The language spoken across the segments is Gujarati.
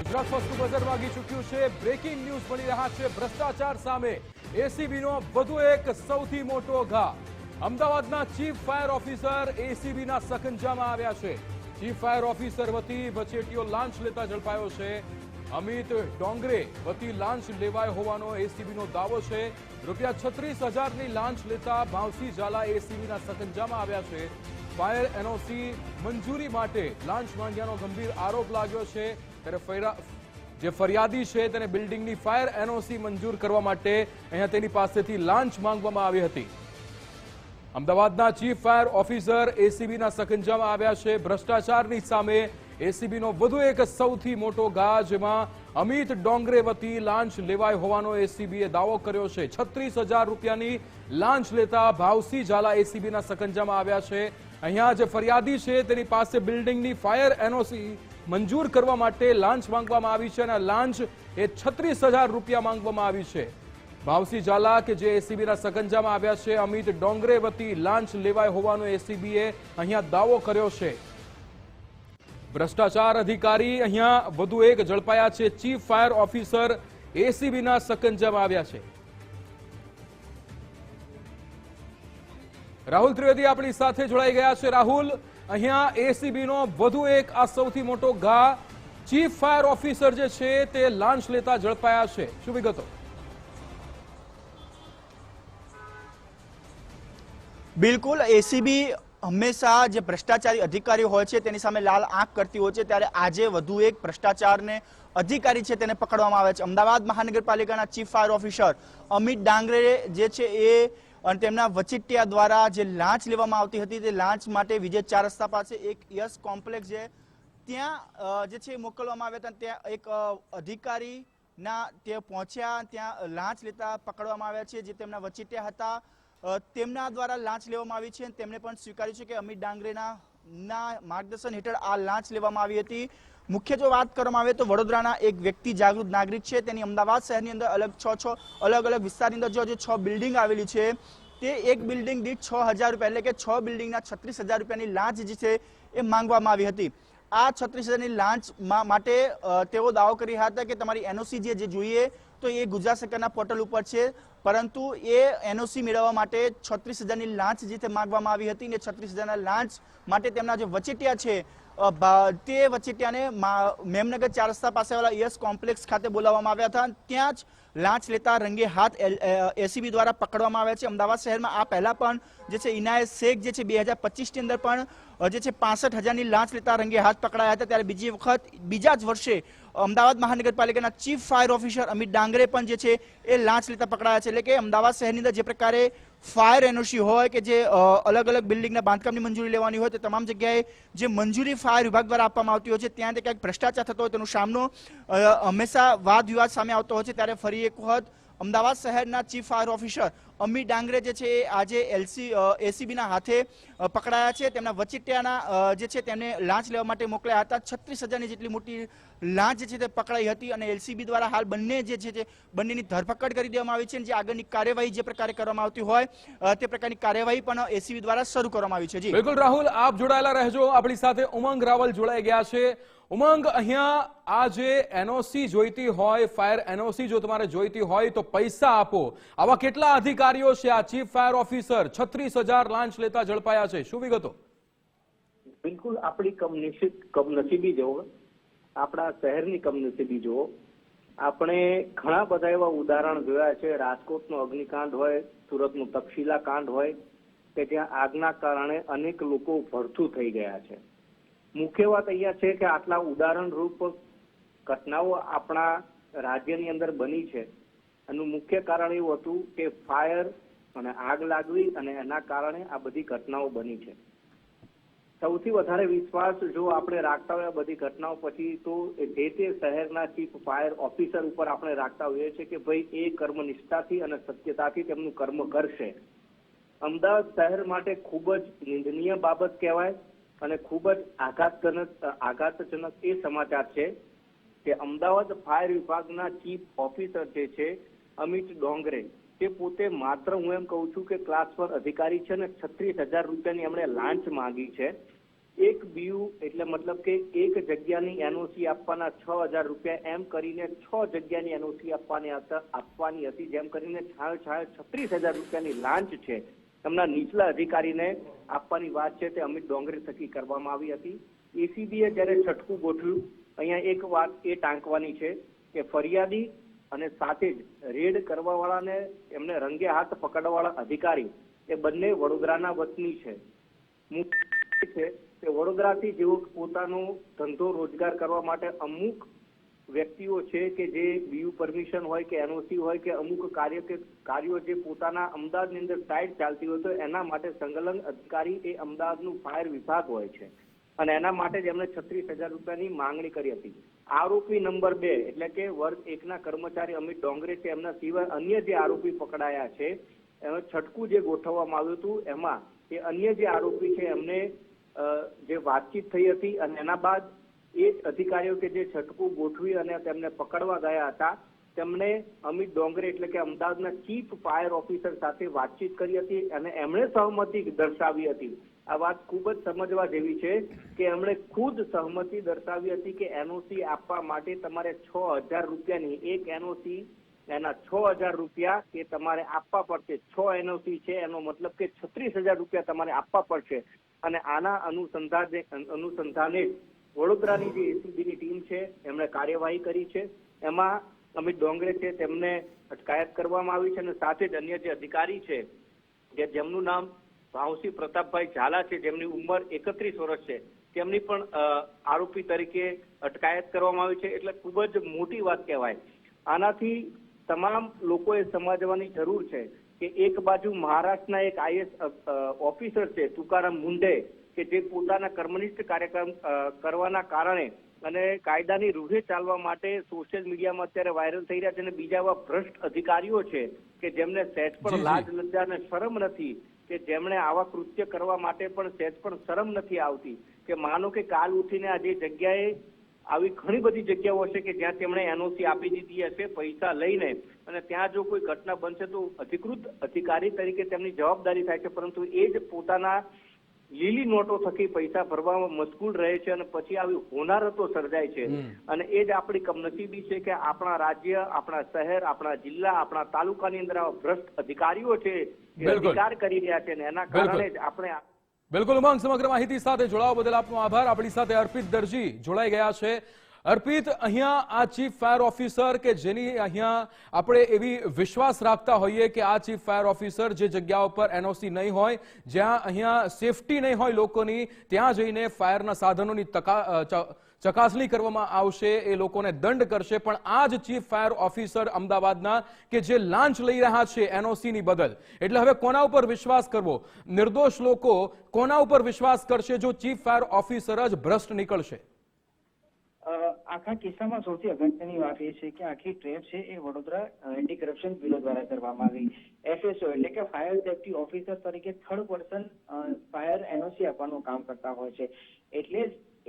ગુજરાત ફર્સ્ટનું બઝર વાગી ચૂક્યું છે। બ્રેકિંગ ન્યૂઝ મળી રહ્યા છે। ભ્રષ્ટાચાર સામે એસીબીનો વધુ એક સૌથી મોટો ઘા। અમદાવાદના ચીફ ફાયર ઓફિસર એસીબીના સકંજામાં આવ્યા છે। ચીફ ફાયર ઓફિસર વતી વચેટીઓ લાંચ લેતા ઝડપાયો છે। અમિત ડોંગરે વતી લાંચ લેવાયો હોવાનો એસીબીનો દાવો છે। રૂપિયા 36,000ની લાંચ લેતા ભાવસી ઝાલા એસીબીના સકંજામાં આવ્યા છે। ફાયર એનઓસી મંજૂરી માટે લાંચ માંગ્યાનો ગંભીર આરોપ લાગ્યો છે। ત્યારે જે ફરિયાદી છે તેને બિલ્ડિંગની ફાયર એનઓસી મંજૂર કરવા માટે અહીંયા તેની પાસેથી લાંચ માંગવામાં આવી હતી। અમદાવાદના ચીફ ફાયર ઓફિસર એસીબીના સકંજામાં આવ્યા છે। ભ્રષ્ટાચારની સામે એસીબીનો વધુ એક સૌથી મોટો ઘા, જેમાં અમિત ડોંગરે વતી લાંચ લેવાય હોવાનો એસીબીએ દાવો કર્યો છે। 36,000 રૂપિયાની લાંચ લેતા ભાવસી ઝાલા એસીબીના સકંજામાં આવ્યા છે। અહીંયા જે ફરિયાદી છે તેની પાસે બિલ્ડિંગની ફાયર એનઓસી મંજૂર કરવા માટે લાંચ માંગવામાં આવી છે અને લાંચ એ 36,000 રૂપિયા માંગવામાં આવી છે। ભાવસી ઝાલા કે જે એસીબીના સકંજામાં આવ્યા છે, અમિત ડોંગરે વતી લાંચ લેવાય હોવાનો એસીબીએ અહીંયા દાવો કર્યો છે। ભ્રષ્ટાચાર અધિકારી અહીંયા વધુ એક ઝડપાયા છે। ચીફ ફાયર ઓફિસર એસીબીના સકંજામાં આવ્યા છે। રાહુલ ત્રિવેદી આપણી સાથે જોડાઈ ગયા છે। રાહુલ, અહીંયા એસીબીનો વધુ એક આ સૌથી મોટો ઘા, ચીફ ફાયર ઓફિસર જે છે તે લાંચ લેતા ઝડપાયા છે, શું વિગતો? બિલકુલ, એસીબી હંમેશા જે ભ્રષ્ટાચારી અધિકારીઓ હોય છે તેની સામે લાલ આંખ કરતી હોય છે, ત્યારે આજે વધુ એક ભ્રષ્ટાચારને અધિકારી છે તેને પકડવામાં આવે છે। અમદાવાદ મહાનગરપાલિકાના ચીફ ફાયર ઓફિસર અમિત ડાંગરે જે છે એ અને તેમના વચેટિયા દ્વારા જે લાંચ લેવામાં આવતી હતી તે લાંચ માટે વિજય 4 રસ્તા પાસે એક યસ કોમ્પ્લેક્સ છે ત્યાં જે છે મોકલવામાં આવ્યા હતા। ત્યાં એક અધિકારીના તે પહોંચ્યા, ત્યાં લાંચ લેતા પકડવામાં આવ્યા છે। જે તેમના વચેટિયા હતા તેમના દ્વારા લાંચ લેવામાં આવી છે। તેમણે પણ સ્વીકાર્યું છે કે અમિત ડાંગરેના માર્ગદર્શન હેઠળ આ લાંચ લેવામાં આવી હતી। મુખ્ય જો વાત કરવામાં આવે તો વડોદરાના એક વ્યક્તિ જાગૃત નાગરિક છે, તેની અમદાવાદ શહેરની અંદર અલગ અલગ વિસ્તારની અંદર જે 6 બિલ્ડિંગ આવેલી છે તે એક બિલ્ડિંગ દીઠ 6,000 રૂપિયા એટલે કે 6 બિલ્ડિંગના 36,000 રૂપિયાની લાંચ જે છે એ માંગવામાં આવી હતી। આ 36,000ની લાંચ માટે તેઓ દાવો કરી રહ્યા હતા કે તમારી એનઓસી જે જોઈએ તો એ ગુજરાત સરકારના પોર્ટલ ઉપર છે, પરંતુ એ એનઓસી મેળવવા માટે 36,000ની લાંચ જે તે માંગવામાં આવી હતી ને 36,000ના લાંચ માટે તેમના જે વચેટિયા છે તે વચેટિયાને મેમનગર 4 રસ્તા પાસે આવેલા યસ કોમ્પ્લેક્સ ખાતે બોલાવવામાં આવ્યા હતા। ત્યાં જ લાંચ લેતા રંગે હાથ એસીબી દ્વારા પકડવામાં આવ્યા છે। અમદાવાદ શહેરમાં આ પહેલા પણ જે છે ઇનાયત શેખ જે છે 2025ની અંદર પણ જે છે 65,000ની લાંચ લેતા રંગે હાથ પકડાયા હતા। ત્યારે બીજી વખત બીજા જ વર્ષે અમદાવાદ મહાનગરપાલિકાના ચીફ ફાયર ઓફિસર અમિત ડાંગરે પણ જે છે એ લાંચ લેતા પકડાયા છે। એટલે કે અમદાવાદ શહેરની અંદર જે પ્રકારે ફાયર એનઓસી હોય કે જે અલગ અલગ બિલ્ડિંગના બાંધકામની મંજૂરી લેવાની હોય તો તમામ જગ્યાએ જે મંજૂરી ફાયર વિભાગ દ્વારા આપવામાં આવતી હોય છે ત્યાં તે ક્યાંક ભ્રષ્ટાચાર થતો હોય તેનો સામનો હંમેશા વાદ વિવાદ સામે આવતો હોય છે। ત્યારે ફરી એક વખત અમદાવાદ શહેરના ચીફ ફાયર ઓફિસર અમિત ડાંગરે જે છે આજે એસીબીના હાથે પકડાયા છે। તેમના વચેટિયાના જે છે તેમને લાંચ લેવા માટે મોકલ્યા હતા। 36,000ની જેટલી મોટી લાંચ જે છે તે પકડાઈ હતી અને એલસીબી દ્વારા હાલ બંને જે છે બંનેની ધરપકડ કરી દેવામાં આવી છે। જે આગળની કાર્યવાહી જે પ્રકારે કરવામાં આવતી હોય તે પ્રકારની કાર્યવાહી પણ એસીબી દ્વારા શરૂ કરવામાં આવી છે। જી બિલકુલ રાહુલ, આપ જોડાયેલા રહેજો। આપણી સાથે ઉમંગ રાવલ જોડાઈ ગયા છે। ઉમંગ, અહીંયા આ જે એનઓસી જોઈતી હોય, ફાયર એનઓસી જો તમારે જોઈતી હોય તો પૈસા આપો, આવા કેટલા અધિકારીઓ છે? આ ચીફ ફાયર ઓફિસર 36,000 લાંચ લેતા ઝડપાયા છે, શું વિગતો? બિલકુલ, આપણી કમનસીબી જુઓ, આપણા શહેરની કમનસીબી જુઓ। આપણે ઘણા બધા એવા ઉદાહરણ જોયા છે। રાજકોટનો અગ્નિકાંડ હોય, સુરતનું તક્ષશિલા કાંડ હોય કે જ્યાં આગના કારણે અનેક લોકો ભડથું થઈ ગયા છે। મુખ્ય વાત અહીંયા છે કે આટલા ઉદાહરણ રૂપ ઘટનાઓ આપણા રાજ્યની અંદર બની છે। એનું મુખ્ય કારણ એવું હતું કે ફાયર અને આગ લાગવી અને એના કારણે આ બધી ઘટનાઓ બની છે। સૌથી વધારે વિશ્વાસ જો આપણે રાખતા હોય બધી ઘટનાઓ પછી તો જે તે શહેરના ચીફ ફાયર ઓફિસર ઉપર આપણે રાખતા હોઈએ છીએ કે ભાઈ એ કર્મનિષ્ઠાથી અને સત્યતાથી તેમનું કર્મ કરશે। અમદાવાદ શહેર માટે ખૂબ જ નિંદનીય બાબત કહેવાય અને ખૂબ જ આઘાતજનક એ સમાચાર છે કે અમદાવાદ ફાયર વિભાગના ચીફ ઓફિસર જે છે અમિત ડોંગરે, તે પોતે માત્ર હું એમ કહું છું કે ક્લાસ 1 અધિકારી છે ને 36,000 રૂપિયાની એમણે લાંચ માંગી છે। એક બીયુ એટલે મતલબ કે એક જગ્યાની એનઓસી આપવાના 6,000 રૂપિયા, એમ કરીને 6 જગ્યાની એનઓસી આપવાની હતી, જેમ કરીને 36,000 રૂપિયાની લાંચ છે એમના નીચલા અધિકારીને આપવાની વાત છે તે અમિત ડોંગરે થકી કરવામાં આવી હતી. એસીબીએ જ્યારે છટકું ગોઠવ્યું, અહીંયા એક વાત એ ટાંકવાની છે કે ફરિયાદી અને સાથે જ રેડ કરવા વાળાને એમને રંગે હાથ પકડવા વાળા અધિકારી એ બંને વડોદરાના વતની છે. છે કે વડોદરાથી જેઓ પોતાનો ધંધો રોજગાર કરવા માટે અમુક વ્યક્તિઓ છે કે જે બીયુ પરમિશન હોય કે એનઓસી હોય કે અમુક કાર્યો જે પોતાના અમદાવાદની અંદર સાઇટ ચાલતી હોય તો એના માટે સંકલન અધિકારી એ અમદાવાદનું ફાયર વિભાગ હોય છે અને એના માટે જ એમણે 36,000 રૂપિયાની માંગણી કરી હતી. આરોપી નંબર 2 એટલે કે વર્ગ 1ના કર્મચારી અમિત ડોંગરે છે, એમના સિવાય અન્ય જે આરોપી પકડાયા છે એનું છટકું જે ગોઠવવામાં આવ્યું હતું એમાં એ અન્ય જે આરોપી છે એમને જે વાતચીત થઈ હતી અને એના બાદ એ અધિકારીઓ કે જે છટકું ગોઠવી અને તેમને પકડવા ગયા હતા તેમણે અમિત ડોંગરે એટલે કે અમદાવાદના ચીફ ફાયર ઓફિસર સાથે વાતચીત કરી હતી અને એમણે સહમતિ દર્શાવી હતી. આ વાત ખૂબ જ સમજવા જેવી છે કે એમણે ખુદ સહમતિ દર્શાવી હતી કે એનઓસી આપવા માટે તમારે 6,000 રૂપિયાની એક એનઓસી એના 6,000 રૂપિયા કે તમારે આપવા પડશે. 6 એનઓસી છે એનો મતલબ કે 36,000 રૂપિયા તમારે આપવા પડશે અને આના અનુસંધાને વડોદરાની જે એસીબીની ટીમ છે એમણે કાર્યવાહી કરી છે. એમાં અમિત ડોંગરે છે તેમને અટકાયત કરવામાં આવી છે અને સાથે જ અન્ય જે અધિકારી છે કે જેમનું નામ ભાવસિંહ પ્રતાપભાઈ ઝાલા છે, જેમની ઉંમર 31 વર્ષ છે, તેમની પણ આરોપી તરીકે અટકાયત કરવામાં આવી છે. એટલે ખૂબ જ મોટી વાત કહેવાય. આનાથી તમામ લોકોએ સમજવાની જરૂર છે કે એક બાજુ મહારાષ્ટ્રના એક આઈએસ ઓફિસર છે તુકારામ મુંડે કે જે પોતાના કર્મનિષ્ઠ કાર્યક્રમ કરવાના કારણે અને કાયદાની રૂહે ચાલવા માટે સોશિયલ મીડિયામાં અત્યારે વાયરલ થઈ રહ્યા છે અને બીજા એવા ભ્રષ્ટ અધિકારીઓ છે કે જેમને સહેજ પણ લાજ લજ્જા અને શરમ નથી, કે જેમણે આવા કૃત્ય કરવા માટે પણ સહેજ પણ શરમ નથી આવતી. કે માનો કે કાલ ઉઠીને આ જે જગ્યાએ આવી ઘણી બધી જગ્યાઓ હશે કે જ્યાં તેમણે એનઓસી આપી દીધી હશે પૈસા લઈને અને ત્યાં જો કોઈ ઘટના બનશે તો અધિકૃત અધિકારી તરીકે તેમની જવાબદારી થાય છે, પરંતુ એ જ પોતાના લીલી નોટો થકી પૈસા ભરવામાં મશગુલ રહે છે અને પછી આવી હોનારતો સર્જાય છે. અને એ જ આપણી કમનસીબી છે કે આપણા રાજ્ય, આપણા શહેર, આપણા જિલ્લા, આપણા તાલુકાની અંદર આવા ભ્રષ્ટ અધિકારીઓ છે એ અધિકાર કરી રહ્યા છે અને એના કારણે જ આપણે બિલકુલ ઉમંગ, સમગ્ર માહિતી સાથે જોડાવા બદલ આપનો આભાર. આપણી સાથે અર્પિત દરજી જોડાઈ ગયા છે. અર્પિત, અહીંયા આ ચીફ ફાયર ઓફિસર કે જેની અહીંયા આપણે એવી વિશ્વાસ રાખતા હોઈએ કે આ ચીફ ફાયર ઓફિસર જે જગ્યા ઉપર એનઓસી નહીં હોય, જ્યાં અહીંયા સેફટી નહીં હોય લોકોની, ત્યાં જઈને ફાયરના સાધનોની ચકાસણી કરવામાં આવશે, એ લોકોને દંડ કરશે. પણ આ જ ચીફ ફાયર ઓફિસર અમદાવાદના કે જે લાંચ લઈ રહ્યા છે એનઓસીની બદલ, એટલે હવે કોના ઉપર વિશ્વાસ કરવો? નિર્દોષ લોકો કોના ઉપર વિશ્વાસ કરશે જો ચીફ ફાયર ઓફિસર જ ભ્રષ્ટ નીકળશે? આખા કિસ્સામાં સૌથી અગત્યની વાત એ છે કે આખી ટ્રેપ છે એ વડોદરા એન્ટી કરપ્શન બ્યુરો દ્વારા કરવામાં આવી. એફએસઓ એટલે કે ફાયર સેફટી ઓફિસર તરીકે થર્ડ પર્સન ફાયર એનઓસી આપવાનું કામ કરતા હોય છે. એટલે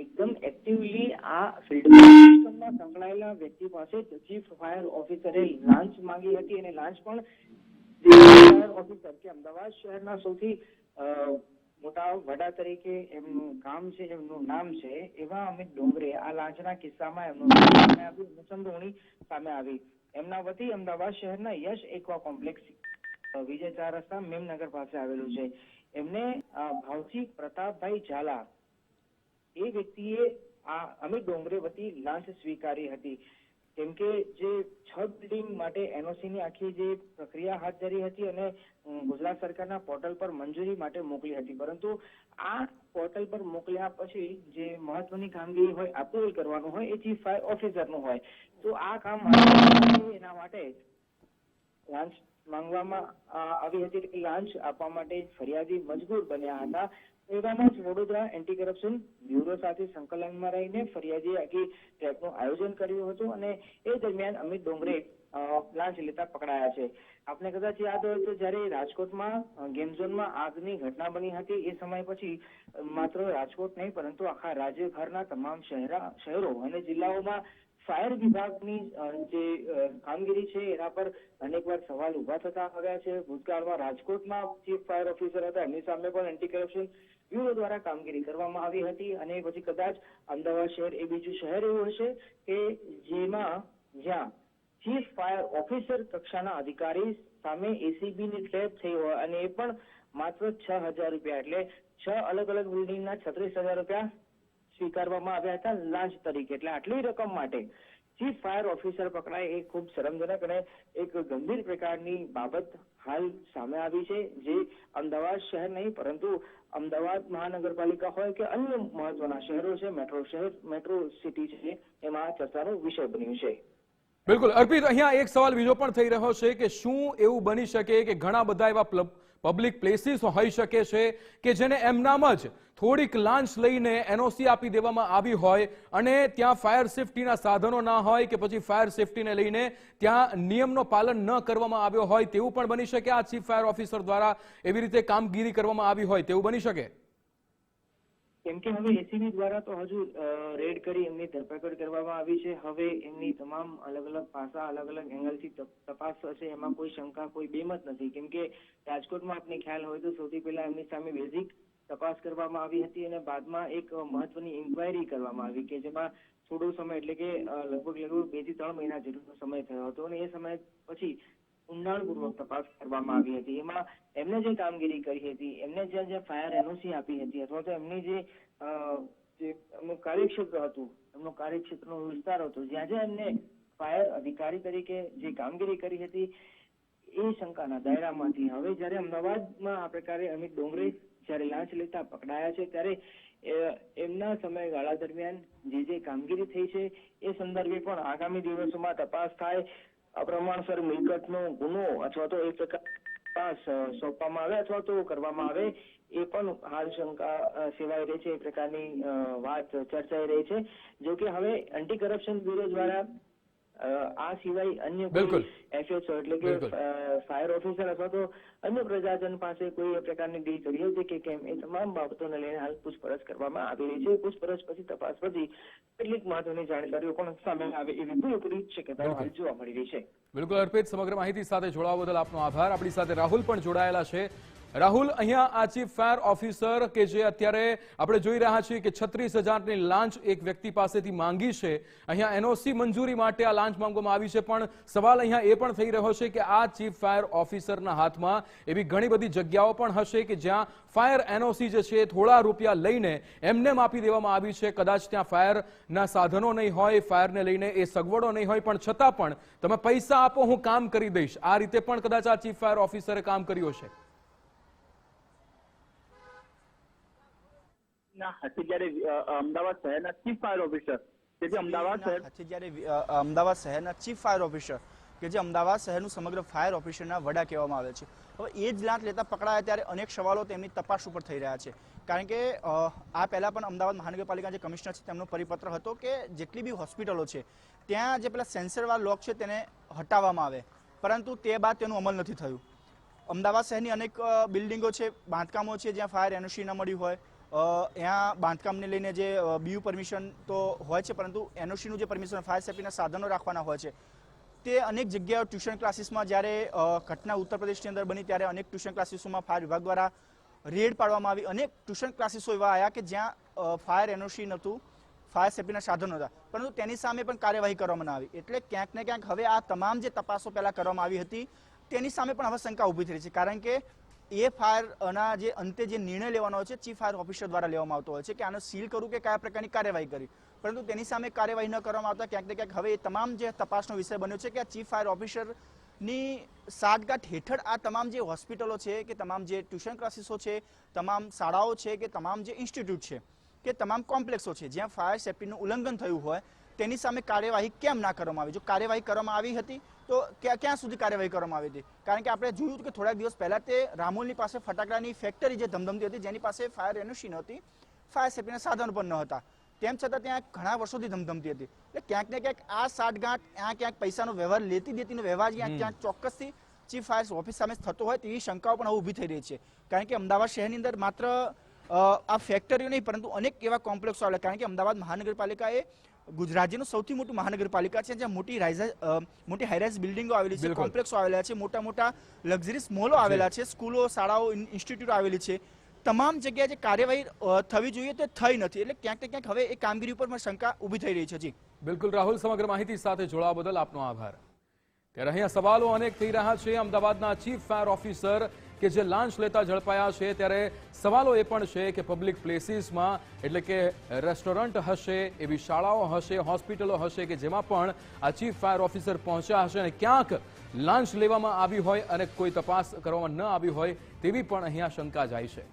એકદમ એક્ટિવલી આ સિસ્ટમમાં સંકળાયેલા વ્યક્તિ પાસે ચીફ ફાયર ઓફિસરે લાંચ માંગી હતી અને લાંચ પણ ફાયર ઓફિસર કે અમદાવાદ શહેરના સૌથી મોટા વડા તરીકે એમનું કામ છે, એમનું નામ છે એવા અમિત ડોંગરે આ લાંચના કિસ્સામાં એમનું નામ સામે આવ્યું, સંડોવણી સામે આવી. એમના વતી અમદાવાદ શહેરના યશ એક્વા કોમ્પ્લેક્સ વિજય 4 રસ્તા મેમનગર પાસે આવેલું છે. એમને ભાવસિંહ પ્રતાપભાઈ ઝાલા એ વ્યક્તિએ આ અમિત ડોંગરે વતી લાંચ સ્વીકારી હતી. કેમ કે જે 6 બિલ્ડિંગ માટે એનઓસી ની આખી જે પ્રક્રિયા હાથ ધરી હતી અને ગુજરાત સરકારના પોર્ટલ પર મંજૂરી માટે મોકલી હતી, પરંતુ આ પોર્ટલ પર મોકલ્યા પછી જે મહત્વની કામગીરી હોય, અપ્રુવલ કરવાનું હોય, એ ચીફ ફાયર ઓફિસરનું હોય. તો આ કામ એના માટે લાંચ માંગવામાં આવી હતી. લાંચ આપવા માટે ફરિયાદી મજબૂર બન્યા હતા. એવામાં જ વડોદરા એન્ટી કરપ્શન બ્યુરો સાથે સંકલનમાં રહીને ફરિયાદીએ આખી ટ્રેપનું આયોજન કર્યું હતું અને એ દરમિયાન અમિત ડોંગરે લાંચ લેતા પકડાયા છે. આપને કદાચ યાદ હોય તો જયારે રાજકોટમાં ગેમ ઝોનમાં આગની ઘટના બની હતી એ સમય પછી માત્ર રાજકોટ નહીં પરંતુ આખા રાજ્યભરના તમામ શહેરો અને જિલ્લાઓમાં ફાયર વિભાગની જે કામગીરી છે એના પર અનેકવાર સવાલ ઉભા થતા આવ્યા છે. ભૂતકાળમાં રાજકોટમાં ચીફ ફાયર ઓફિસર હતા, એમની સામે પણ એન્ટી કરપ્શન બ્યુરો દ્વારા કામગીરી કરવામાં આવી હતી. અને પછી કદાચ અમદાવાદ શહેર એ બીજું શહેર એવું હશે કે જ્યાં ચીફ ફાયર ઓફિસર કક્ષાના અધિકારી સામે એસીબી ની ટ્રેપ થઈ હોય અને એ પણ માત્ર 6,000 રૂપિયા, એટલે 6 અલગ અલગ બિલ્ડિંગના 36,000 રૂપિયા સ્વીકારવામાં આવ્યા હતા લાંચ તરીકે. એટલે આટલી રકમ માટે ચીફ ફાયર ઓફિસર પકડાય એ ખૂબ શરમજનક અને એક ગંભીર પ્રકારની બાબત હાલ સામે આવી છે, જે અમદાવાદ શહેર નહીં પરંતુ અમદાવાદ મહાનગરપાલિકા હોય કે અન્ય મહત્વના શહેરો છે, મેટ્રો સિટી છે, એમાં ચર્ચાનો વિષય બન્યું છે. બિલકુલ અર્પિત, અહીંયા એક સવાલ બીજો પણ થઈ રહ્યો છે કે શું એવું બની શકે કે ઘણા બધા એવા પબ્લિક પ્લેસીસ હોઈ શકે છે કે જેને એમનામ જ થોડીક લાંચ લઈને એનઓસી આપી દેવામાં આવી હોય અને ત્યાં ફાયર સેફટીના સાધનો ના હોય કે પછી ફાયર સેફટીને લઈને ત્યાં નિયમનો પાલન ન કરવામાં આવ્યો હોય, તેવું પણ બની શકે? આ ચીફ ફાયર ઓફિસર દ્વારા એવી રીતે કામગીરી કરવામાં આવી હોય તેવું બની શકે? કેમ કે હવે એસીબી દ્વારા તો હજુ રેડ કરી એમની ધરપકડ કરવામાં આવી છે. હવે એમની તમામ અલગ અલગ પાસા, અલગ અલગ એંગલથી તપાસ થશે, એમાં કોઈ શંકા, કોઈ બેમત નથી. કેમ કે રાજકોટમાં આપને ખ્યાલ હોય તો સૌથી પહેલા એમની સામે બેઝિક તપાસ કરવામાં આવી હતી અને બાદમાં એક મહત્વની ઇન્ક્વાયરી કરવામાં આવી કે જેમાં થોડો સમય એટલે કે લગભગ 2 થી 3 મહિના જેટલો સમય થયો હતો અને એ સમય પછી ઊંડાણપૂર્વક તપાસ કરવામાં આવી હતી. એમાં એમને જે કામગીરી કરી હતી, એમને જ્યાં ફાયર એનઓસી આપી હતી અથવા તો એમની જે એમનું કાર્યક્ષેત્ર હતું, એમનો કાર્યક્ષેત્રનો વિસ્તાર હતો, જ્યાં એમને ફાયર અધિકારી તરીકે જે કામગીરી કરી હતી, એ શંકાના દાયરામાંથી હવે જ્યારે અમદાવાદમાં આ પ્રકારે અમિત ડોંગરે જ્યારે લાંચ લેતા પકડાયા છે ત્યારે એમના સમયગાળા દરમિયાન જે કામગીરી થઈ છે એ સંદર્ભે પણ આગામી દિવસોમાં તપાસ થાય, અપ્રમાણસર મિલકતનો ગુનો અથવા તો એક પ્રકાર તપાસ સોંપવામાં આવે અથવા તો કરવામાં આવે, એ પણ હાલ શંકા સેવાઈ રહી છે. એ પ્રકારની વાત ચર્ચાઈ રહી છે. જો કે હવે એન્ટી કરપ્શન બ્યુરો દ્વારા આ સિવાય અન્ય કોઈ એફએસઓ એટલે કે ફાયર ઓફિસર અથવા તો અન્ય પ્રજાજન પાસે કોઈ એ પ્રકારની ડીલ કરી હતી કે કેમ, એ તમામ બાબતોને લઈને હાલ પૂછપરછ કરવામાં આવી રહી છે. પૂછપરછ પછી તપાસ પછી કેટલીક મહત્વની જાણકારીઓ પણ સામે આવે એવી પૂરેપૂરી શક્યતાઓ હાલ જોવા મળી રહી છે. બિલકુલ અર્પિત, સમગ્ર માહિતી સાથે જોડાવા બદલ આપનો આભાર. આપણી સાથે રાહુલ પણ જોડાયેલા છે. રાહુલ, અહીંયા આ ચીફ ફાયર ઓફિસર કે જે અત્યારે આપણે જોઈ રહ્યા છીએ કે 36,000ની લાંચ એક વ્યક્તિ પાસેથી માંગી છે, અહીંયા એનઓસી મંજૂરી માટે આ લાંચ માંગવામાં આવી છે, પણ સવાલ અહીંયા એ પણ થઈ રહ્યો છે કે આ ચીફ ફાયર ઓફિસરના હાથમાં એવી ઘણી બધી જગ્યાઓ પણ હશે કે જ્યાં ફાયર એનઓસી જે છે થોડા રૂપિયા લઈને એમને આપી દેવામાં આવી છે. કદાચ ત્યાં ફાયરના સાધનો નહીં હોય, ફાયરને લઈને એ સગવડો નહીં હોય, પણ છતાં પણ તમે પૈસા આપો, હું કામ કરી દઈશ, આ રીતે પણ કદાચ આ ચીફ ફાયર ઓફિસરે કામ કર્યું છે. અમદાવાદ શહેરના ચીફ ફાયર ઓફિસર કે જે અમદાવાદ શહેરના ચીફ ફાયર ઓફિસર કે જે અમદાવાદ શહેરનું સમગ્ર ફાયર ઓફિસરના વડા કહેવામાં આવે છે. હવે એ જ લાંચ લેતા પકડાયા ત્યારે અનેક સવાલો તેમની તપાસ ઉપર થઈ રહ્યા છે, કારણ કે આ પહેલા પણ અમદાવાદ મહાનગરપાલિકા જે કમિશનર છે તેમનો પરિપત્ર હતો કે જેટલી બી હોસ્પિટલો છે ત્યાં જે પેલા સેન્સરવાળા લોક છે તેને હટાવવામાં આવે, પરંતુ તે બાદ તેનું અમલ નથી થયું. અમદાવાદ શહેરની અનેક બિલ્ડિંગો છે, બાંધકામો છે જ્યાં ફાયર એનઓસી ન મળ્યું હોય, અહીંયા બાંધકામને લઈને જે બીયુ પરમિશન તો હોય છે પરંતુ એનઓસીનું જે પરમિશન ફાયર સેફ્ટીના સાધનો રાખવાના હોય છે તે અનેક જગ્યાએ ટ્યુશન ક્લાસીસમાં જ્યારે ઘટના ઉત્તર પ્રદેશની અંદર બની ત્યારે અનેક ટ્યુશન ક્લાસીસોમાં ફાયર વિભાગ દ્વારા રેડ પાડવામાં આવી. અનેક ટ્યુશન ક્લાસીસો એવા આવ્યા કે જ્યાં ફાયર એનઓસી નહોતું, ફાયર સેફ્ટીના સાધનો હતા, પરંતુ તેની સામે પણ કાર્યવાહી કરવામાં ન આવી. એટલે ક્યાંક ને ક્યાંક હવે આ તમામ જે તપાસો પહેલા કરવામાં આવી હતી તેની સામે પણ હવે શંકા ઊભી થઈ છે, કારણ કે એ ફાયરના જે અંતે જે નિર્ણય લેવાનો હોય છે ચીફ ફાયર ઓફિસર દ્વારા લેવામાં આવતો હોય છે કે આને સીલ કરવું કે કયા પ્રકારની કાર્યવાહી કરી, પરંતુ તેની સામે કાર્યવાહી ન કરવામાં આવતા ક્યાંક ને ક્યાંક હવે એ તમામ જે તપાસનો વિષય બન્યો છે કે આ ચીફ ફાયર ઓફિસરની સાઠગાંઠ હેઠળ આ તમામ જે હોસ્પિટલો છે કે તમામ જે ટ્યુશન ક્લાસીસો છે, તમામ શાળાઓ છે કે તમામ જે ઇન્સ્ટિટ્યૂટ છે કે તમામ કોમ્પ્લેક્સો છે જ્યાં ફાયર સેફ્ટીનું ઉલ્લંઘન થયું હોય તેની સામે કાર્યવાહી કેમ ના કરવામાં આવી? જો કાર્યવાહી કરવામાં આવી હતી તો ક્યાં સુધી કાર્યવાહી કરવામાં આવી હતી? કારણ કે આપણે જોયું કે થોડાક દિવસ પહેલા તે રામોલની પાસે ફટાકડાની ફેક્ટરી જે ધમધમતી હતી જેની પાસે ફાયર એનઓસી નહોતી, ફાયર સેફ્ટીના સાધનો પણ ન હતા, તેમ છતાં ત્યાં ઘણા વર્ષોથી ધમધમતી હતી. એટલે ક્યાંક ને ક્યાંક આ સાઠગાંઠ ત્યાં ક્યાંક પૈસાનો વ્યવહાર લેતી દેતીનો વ્યવહાર ક્યાંક ચોક્કસથી ચીફ ફાયર ઓફિસ સામે થતો હોય તેવી શંકાઓ પણ હવે ઊભી થઈ રહી છે, કારણ કે અમદાવાદ શહેરની અંદર માત્ર આ ફેક્ટરીઓ નહીં પરંતુ અનેક એવા કોમ્પ્લેક્સો આવેલા, કારણ કે અમદાવાદ મહાનગરપાલિકા એ ગુજરાતનું સૌથી મોટું મહાનગરપાલિકા છે જ્યાં મોટી હાઈરાઇઝ બિલ્ડિંગો આવેલી છે, કોમ્પ્લેક્સો આવેલા છે, મોટા મોટા લક્ઝરીસ મોલો આવેલા છે, સ્કૂલો, શાળાઓ, ઇન્સ્ટિટ્યૂટ આવેલી છે, તમામ જગ્યાએ જે કાર્યવાહી થવી જોઈએ તે થઈ નથી, એટલે ક્યાંક ને ક્યાંક હવે એ કામગીરી ઉપર પણ શંકા ઊભી થઈ રહી છે. જી બિલકુલ રાહુલ, સમગ્ર માહિતી સાથે જોડાવા બદલ આપનો આભાર. ત્યારે અહીંયા સવાલો અનેક થઈ રહ્યા છે. અમદાવાદના ચીફ ફાયર ઓફિસર કે જે લાંચ લેતા ઝડપાયા છે, ત્યારે સવાલો એ પણ છે કે પબ્લિક પ્લેસીસમાં, એટલે કે રેસ્ટોરન્ટ હશે, એવી શાળાઓ હશે, હોસ્પિટલો હશે કે જેમાં પણ આ ચીફ ફાયર ઓફિસર પહોંચ્યા હશે અને ક્યાંક લાંચ લેવામાં આવી હોય અને કોઈ તપાસ કરવામાં ન આવી હોય તેવી પણ અહીંયા શંકા જાય છે.